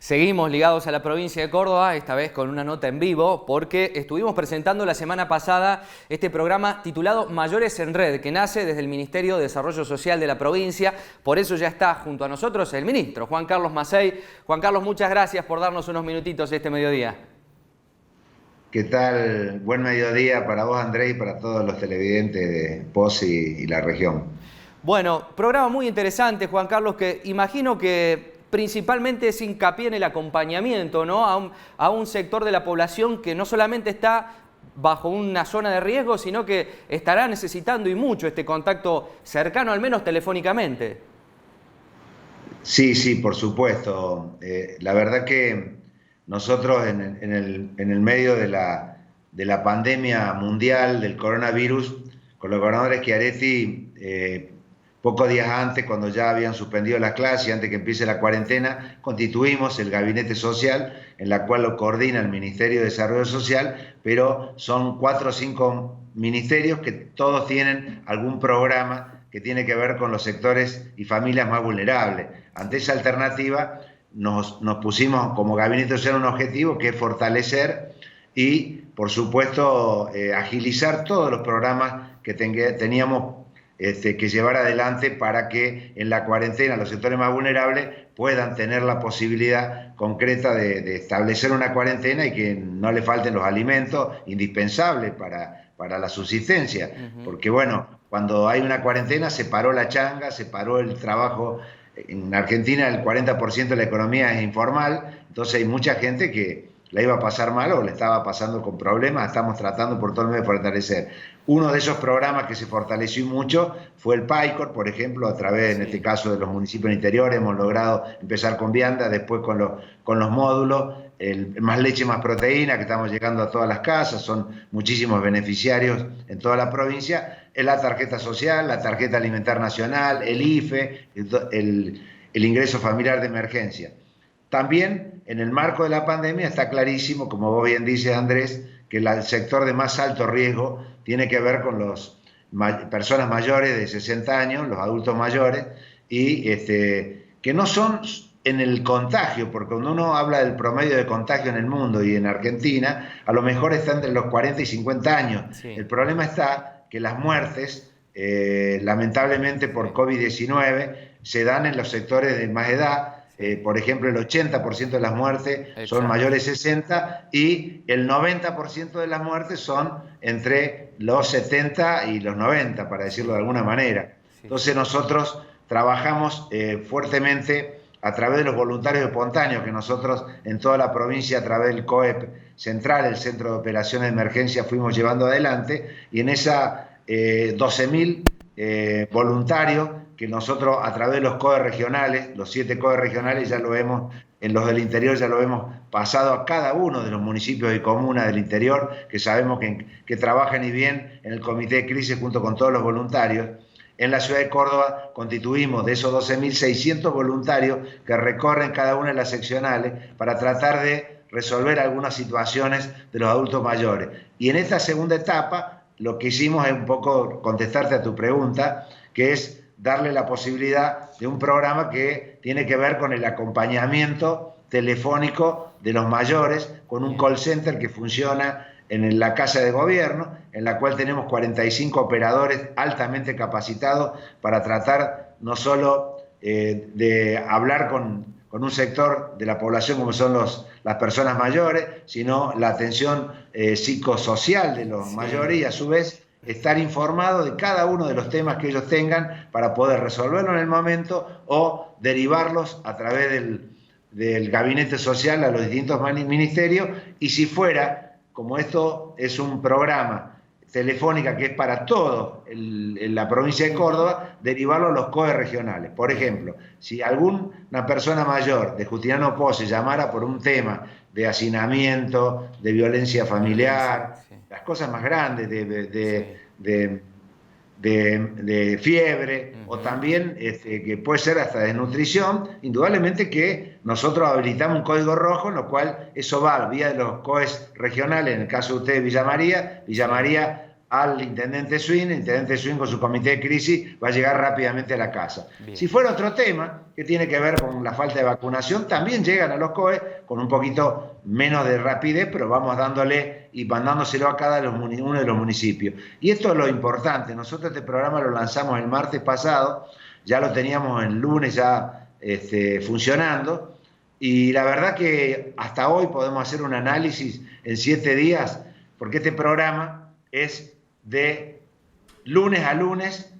Seguimos ligados a la provincia de Córdoba, esta vez con una nota en vivo, porque estuvimos presentando la semana pasada este programa titulado Mayores en Red, que nace desde el Ministerio de Desarrollo Social de la provincia. Por eso ya está junto a nosotros el ministro, Juan Carlos Macei. Juan Carlos, muchas gracias por darnos unos minutitos este mediodía. ¿Qué tal? Buen mediodía para vos, Andrés, y para todos los televidentes de POS y la región. Bueno, programa muy interesante, Juan Carlos, que imagino que principalmente es hincapié en el acompañamiento, ¿no? a un sector de la población que no solamente está bajo una zona de riesgo, sino que estará necesitando y mucho este contacto cercano, al menos telefónicamente. Sí, por supuesto. La verdad que nosotros en el medio de la pandemia mundial del coronavirus, con los gobernadores Schiaretti, pocos días antes, cuando ya habían suspendido las clases y antes que empiece la cuarentena, constituimos el Gabinete Social, en la cual lo coordina el Ministerio de Desarrollo Social, pero son 4 o 5 ministerios que todos tienen algún programa que tiene que ver con los sectores y familias más vulnerables. Ante esa alternativa, nos pusimos como Gabinete Social un objetivo que es fortalecer y, por supuesto, agilizar todos los programas que teníamos que llevar adelante para que en la cuarentena los sectores más vulnerables puedan tener la posibilidad concreta de establecer una cuarentena y que no le falten los alimentos indispensables para la subsistencia. Porque bueno, cuando hay una cuarentena se paró la changa, se paró el trabajo. En Argentina el 40% de la economía es informal, entonces hay mucha gente que la iba a pasar mal o le estaba pasando con problemas. Estamos tratando por todo el medio de fortalecer. Uno de esos programas que se fortaleció mucho fue el PAICOR, por ejemplo, a través, en este caso, de los municipios interiores. Hemos logrado empezar con vianda, después con los módulos, el Más Leche Más Proteína, que estamos llegando a todas las casas, son muchísimos beneficiarios en toda la provincia, la tarjeta social, la tarjeta alimentar nacional, el IFE, el ingreso familiar de emergencia. También, en el marco de la pandemia, está clarísimo, como vos bien dices, Andrés, que el sector de más alto riesgo tiene que ver con las personas mayores de 60 años, los adultos mayores, y que no son en el contagio, porque cuando uno habla del promedio de contagio en el mundo y en Argentina, a lo mejor está entre los 40 y 50 años. Sí. El problema está que las muertes, lamentablemente por COVID-19, se dan en los sectores de más edad. Por ejemplo, el 80% de las muertes son mayores de 60 y el 90% de las muertes son entre los 70 y los 90, para decirlo de alguna manera. Entonces nosotros trabajamos fuertemente a través de los voluntarios espontáneos que nosotros en toda la provincia, a través del COEP Central, el Centro de Operaciones de Emergencia, fuimos llevando adelante, y en esa 12.000 voluntarios que nosotros a través de los COE regionales, los 7 COE regionales, ya lo hemos, en los del interior ya lo hemos pasado a cada uno de los municipios y comunas del interior, que sabemos que trabajan y bien en el comité de crisis junto con todos los voluntarios. En la ciudad de Córdoba constituimos de esos 12.600 voluntarios que recorren cada una de las seccionales para tratar de resolver algunas situaciones de los adultos mayores. Y en esta segunda etapa lo que hicimos es un poco contestarte a tu pregunta, que es darle la posibilidad de un programa que tiene que ver con el acompañamiento telefónico de los mayores, con un call center que funciona en la Casa de Gobierno, en la cual tenemos 45 operadores altamente capacitados para tratar no solo de hablar con un sector de la población como son las personas mayores, sino la atención psicosocial de los mayores, y a su vez estar informado de cada uno de los temas que ellos tengan para poder resolverlo en el momento o derivarlos a través del Gabinete Social a los distintos ministerios. Y si fuera, como esto es un programa telefónica que es para todo en la provincia de Córdoba, derivarlo a los COE regionales. Por ejemplo, si alguna persona mayor de Justiniano Pozzi llamara por un tema de hacinamiento, de violencia familiar, las cosas más grandes, de fiebre, o también que puede ser hasta desnutrición, indudablemente que nosotros habilitamos un código rojo, en lo cual eso va vía de los COEs regionales, en el caso de ustedes Villa María al intendente Swin. El intendente Swin con su comité de crisis va a llegar rápidamente a la casa. Bien. Si fuera otro tema que tiene que ver con la falta de vacunación, también llegan a los COE con un poquito menos de rapidez, pero vamos dándole y mandándoselo a cada uno de los municipios. Y esto es lo importante. Nosotros este programa lo lanzamos el martes pasado, ya lo teníamos el lunes ya funcionando, y la verdad que hasta hoy podemos hacer un análisis en 7 días, porque este programa es de lunes a lunes,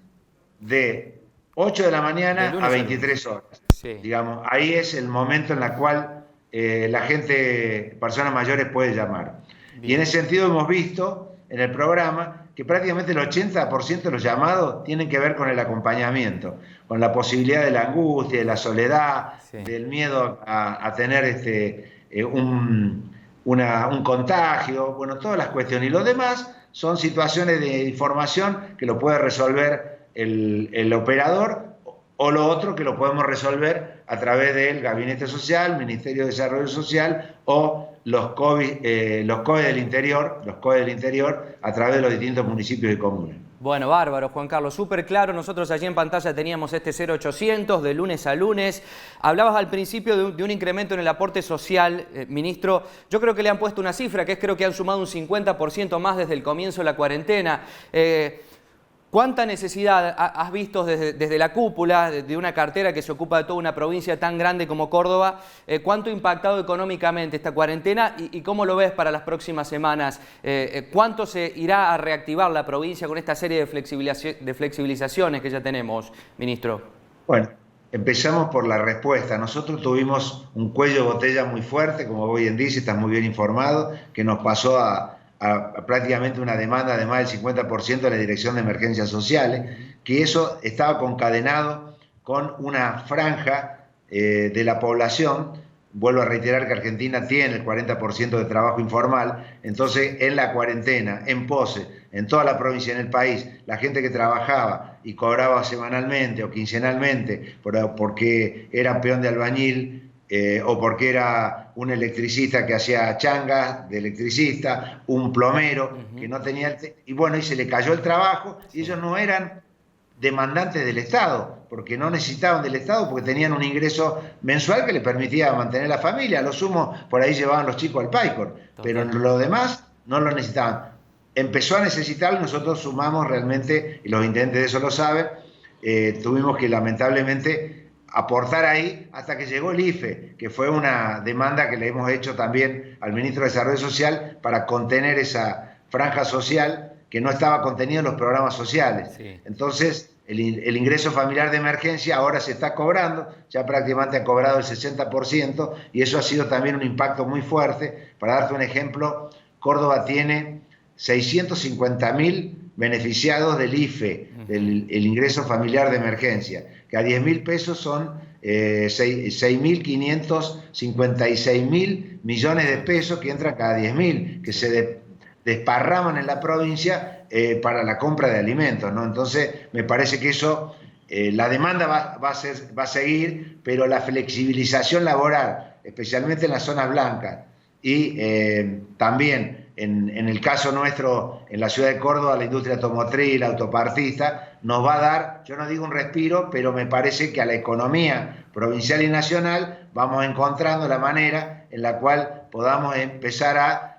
de 8 de la mañana a 23 horas. Sí. Digamos, ahí es el momento en el cual la gente, personas mayores, puede llamar. Bien. Y en ese sentido hemos visto en el programa que prácticamente el 80% de los llamados tienen que ver con el acompañamiento, con la posibilidad de la angustia, de la soledad, sí, del miedo a tener un contagio, bueno, todas las cuestiones. Y lo demás son situaciones de información que lo puede resolver el operador, o lo otro que lo podemos resolver a través del Gabinete Social, Ministerio de Desarrollo Social o los COE del interior, a través de los distintos municipios y comunas. Bueno, bárbaro, Juan Carlos, súper claro. Nosotros allí en pantalla teníamos este 0800 de lunes a lunes. Hablabas al principio de un incremento en el aporte social, ministro. Yo creo que le han puesto una cifra, que es creo que han sumado un 50% más desde el comienzo de la cuarentena. ¿Cuánta necesidad has visto desde la cúpula de una cartera que se ocupa de toda una provincia tan grande como Córdoba? ¿Cuánto ha impactado económicamente esta cuarentena y cómo lo ves para las próximas semanas? ¿Cuánto se irá a reactivar la provincia con esta serie de flexibilizaciones que ya tenemos, ministro? Bueno, empezamos por la respuesta. Nosotros tuvimos un cuello de botella muy fuerte, como vos bien dices, estás muy bien informado, que nos pasó a prácticamente una demanda de más del 50% de la Dirección de Emergencias Sociales, que eso estaba concadenado con una franja de la población. Vuelvo a reiterar que Argentina tiene el 40% de trabajo informal, entonces en la cuarentena, en pose, en toda la provincia, en el país, la gente que trabajaba y cobraba semanalmente o quincenalmente porque era peón de albañil, o porque era un electricista que hacía changas de electricista, un plomero que no tenía... Y bueno, y se le cayó el trabajo, y ellos no eran demandantes del Estado, porque no necesitaban del Estado, porque tenían un ingreso mensual que les permitía mantener la familia. A lo sumo, por ahí llevaban los chicos al Paicor, pero lo demás no lo necesitaban. Empezó a necesitarlo, nosotros sumamos realmente, y los intendentes de eso lo saben, tuvimos que lamentablemente aportar ahí hasta que llegó el IFE, que fue una demanda que le hemos hecho también al ministro de Desarrollo Social para contener esa franja social que no estaba contenida en los programas sociales. Sí. Entonces, el ingreso familiar de emergencia ahora se está cobrando, ya prácticamente ha cobrado el 60%, y eso ha sido también un impacto muy fuerte. Para darte un ejemplo, Córdoba tiene 650.000 beneficiados del IFE, el ingreso familiar de emergencia, que a 10.000 pesos son 6.556.000 millones de pesos que entran cada 10.000, que se desparraman en la provincia para la compra de alimentos, ¿no? Entonces, me parece que eso, la demanda va a seguir, pero la flexibilización laboral, especialmente en las zonas blancas, y también en el caso nuestro, en la ciudad de Córdoba, la industria automotriz, la autopartista, nos va a dar, yo no digo un respiro, pero me parece que a la economía provincial y nacional vamos encontrando la manera en la cual podamos empezar a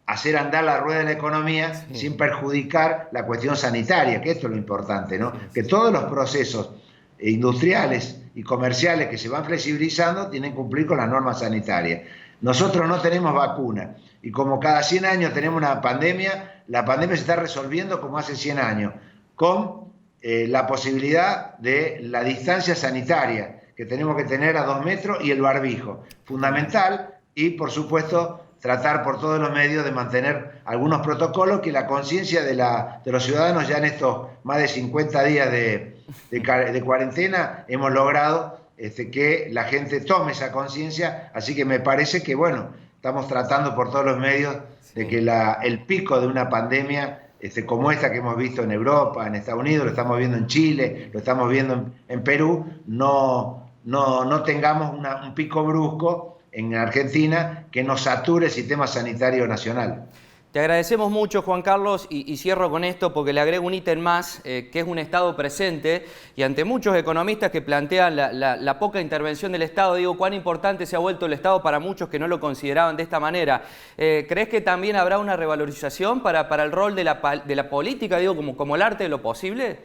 hacer andar la rueda de la economía, sí, sin perjudicar la cuestión sanitaria, que esto es lo importante, ¿no? Sí, sí. Que todos los procesos industriales y comerciales que se van flexibilizando tienen que cumplir con las normas sanitarias. Nosotros no tenemos vacuna, y como cada 100 años tenemos una pandemia, la pandemia se está resolviendo como hace 100 años, con la posibilidad de la distancia sanitaria, que tenemos que tener a 2 metros, y el barbijo, fundamental, y por supuesto tratar por todos los medios de mantener algunos protocolos que la conciencia de los ciudadanos ya en estos más de 50 días de cuarentena hemos logrado que la gente tome esa conciencia, así que me parece que, bueno, estamos tratando por todos los medios de que el pico de una pandemia como esta que hemos visto en Europa, en Estados Unidos, lo estamos viendo en Chile, lo estamos viendo en Perú, no tengamos un pico brusco en Argentina que nos sature el sistema sanitario nacional. Te agradecemos mucho, Juan Carlos, y cierro con esto porque le agrego un ítem más, que es un Estado presente, y ante muchos economistas que plantean la poca intervención del Estado, digo, cuán importante se ha vuelto el Estado para muchos que no lo consideraban de esta manera. ¿Crees que también habrá una revalorización para el rol de la política, digo, como el arte de lo posible?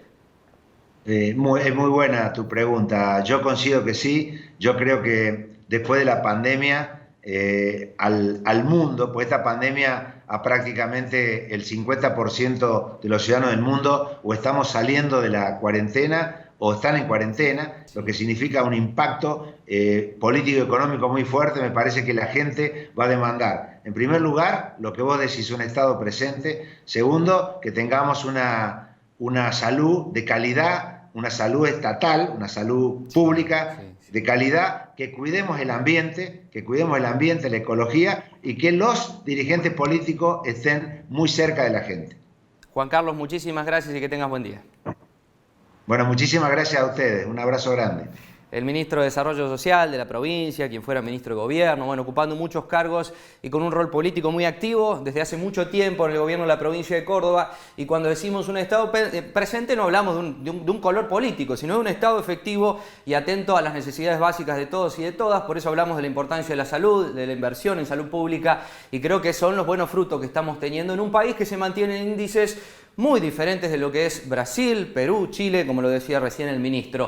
Es muy buena tu pregunta. Yo considero que sí. Yo creo que después de la pandemia, al mundo, pues esta pandemia a prácticamente el 50% de los ciudadanos del mundo o estamos saliendo de la cuarentena o están en cuarentena, lo que significa un impacto político y económico muy fuerte. Me parece que la gente va a demandar, en primer lugar, lo que vos decís, un Estado presente. Segundo, que tengamos una salud de calidad, una salud estatal, una salud pública de calidad, que cuidemos el ambiente, la ecología, y que los dirigentes políticos estén muy cerca de la gente. Juan Carlos, muchísimas gracias y que tengas buen día. Bueno, muchísimas gracias a ustedes. Un abrazo grande. El ministro de Desarrollo Social de la provincia, quien fuera ministro de Gobierno, bueno, ocupando muchos cargos y con un rol político muy activo desde hace mucho tiempo en el gobierno de la provincia de Córdoba. Y cuando decimos un Estado presente no hablamos de un color político, sino de un Estado efectivo y atento a las necesidades básicas de todos y de todas. Por eso hablamos de la importancia de la salud, de la inversión en salud pública, y creo que son los buenos frutos que estamos teniendo en un país que se mantiene en índices muy diferentes de lo que es Brasil, Perú, Chile, como lo decía recién el ministro.